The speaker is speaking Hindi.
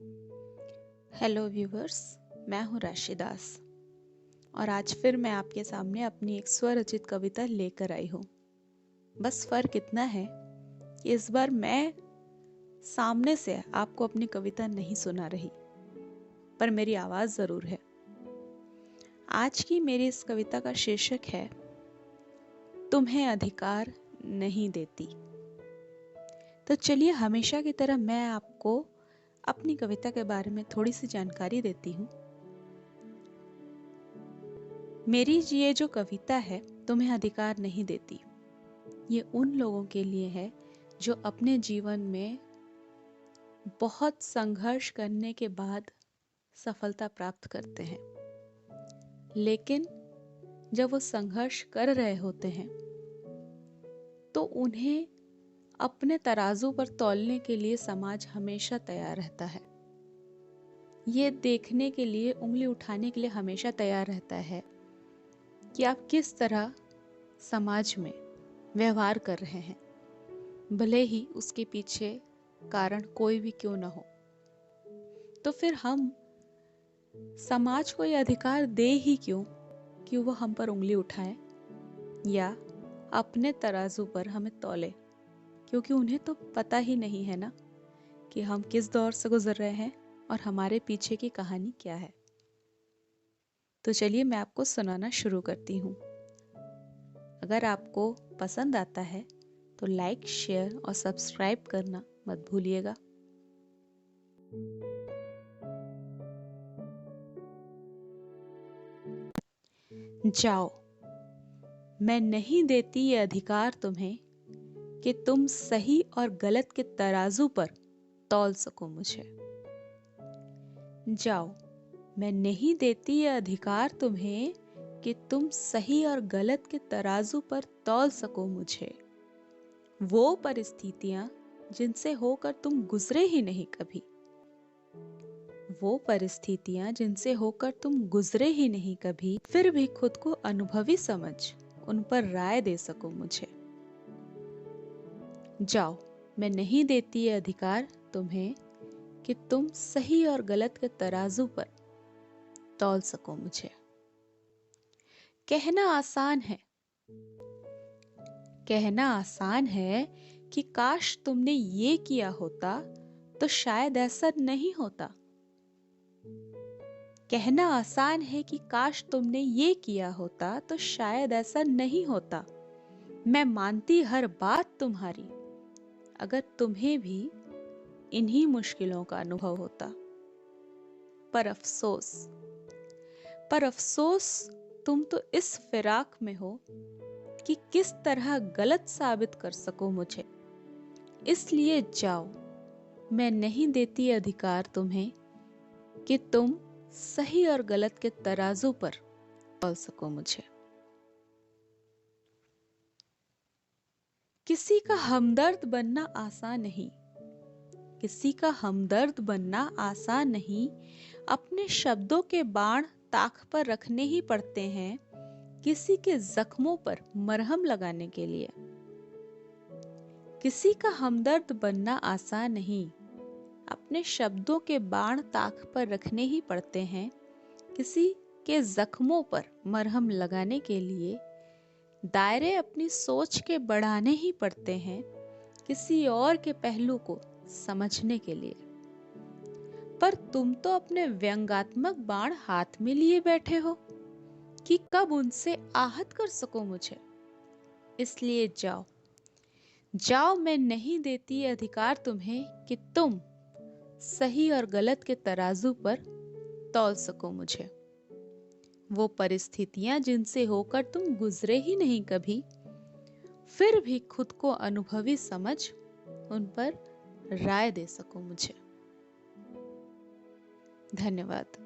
हेलो व्यूवर्स, मैं हूँ राशि दास और आज फिर मैं आपके सामने अपनी एक स्वरचित कविता लेकर आई हूँ। बस फर्क इतना है कि इस बार मैं सामने से आपको अपनी कविता नहीं सुना रही, पर मेरी आवाज जरूर है। आज की मेरी इस कविता का शीर्षक है तुम्हें अधिकार नहीं देती। तो चलिए, हमेशा की तरह मैं आपको अपनी कविता के बारे में थोड़ी सी जानकारी देती हूँ। मेरी ये जो कविता है तुम्हें अधिकार नहीं देती, ये उन लोगों के लिए है जो अपने जीवन में बहुत संघर्ष करने के बाद सफलता प्राप्त करते हैं, लेकिन जब वो संघर्ष कर रहे होते हैं तो उन्हें अपने तराजू पर तौलने के लिए समाज हमेशा तैयार रहता है। ये देखने के लिए, उंगली उठाने के लिए हमेशा तैयार रहता है कि आप किस तरह समाज में व्यवहार कर रहे हैं, भले ही उसके पीछे कारण कोई भी क्यों ना हो। तो फिर हम समाज को यह अधिकार दे ही क्यों कि वो हम पर उंगली उठाए या अपने तराजू पर हमें तौले, क्योंकि उन्हें तो पता ही नहीं है ना कि हम किस दौर से गुजर रहे हैं और हमारे पीछे की कहानी क्या है। तो चलिए, मैं आपको सुनाना शुरू करती हूँ। अगर आपको पसंद आता है तो लाइक, शेयर और सब्सक्राइब करना मत भूलिएगा। जाओ, मैं नहीं देती ये अधिकार तुम्हें कि तुम सही और गलत के तराजू पर तौल सको मुझे। जाओ, मैं नहीं देती ये अधिकार तुम्हें कि तुम सही और गलत के तराजू पर तौल सको मुझे। वो परिस्थितियां जिनसे होकर तुम गुजरे ही नहीं कभी, वो परिस्थितियां जिनसे होकर तुम गुजरे ही नहीं कभी, फिर भी खुद को अनुभवी समझ उन पर राय दे सको मुझे। जाओ, मैं नहीं देती ये अधिकार तुम्हें कि तुम सही और गलत के तराजू पर तौल सको मुझे। कहना आसान है, कहना आसान है कि काश तुमने ये किया होता तो शायद ऐसा नहीं होता। कहना आसान है कि काश तुमने ये किया होता तो शायद ऐसा नहीं होता। मैं मानती हर बात तुम्हारी, अगर तुम्हें भी इन्हीं मुश्किलों का अनुभव होता। पर अफसोस, पर अफसोस तुम तो इस फिराक में हो कि किस तरह गलत साबित कर सको मुझे। इसलिए जाओ, मैं नहीं देती अधिकार तुम्हें कि तुम सही और गलत के तराजू पर तौल सको मुझे। किसी का हमदर्द बनना आसान नहीं, किसी का हमदर्द बनना आसान नहीं। अपने शब्दों के बाण ताक पर रखने ही पड़ते हैं किसी के जख्मों पर मरहम लगाने के लिए। किसी का हमदर्द बनना आसान नहीं, अपने शब्दों के बाण ताक पर रखने ही पड़ते हैं किसी के जख्मों पर मरहम लगाने के लिए। दायरे अपनी सोच के बढ़ाने ही पड़ते हैं किसी और के पहलू को समझने के लिए। पर तुम तो अपने व्यंग्यात्मक बाण हाथ में लिए बैठे हो कि कब उनसे आहत कर सको मुझे। इसलिए जाओ, जाओ, मैं नहीं देती अधिकार तुम्हें कि तुम सही और गलत के तराजू पर तौल सको मुझे। वो परिस्थितियां जिनसे होकर तुम गुजरे ही नहीं कभी, फिर भी खुद को अनुभवी समझ उन पर राय दे सको मुझे। धन्यवाद।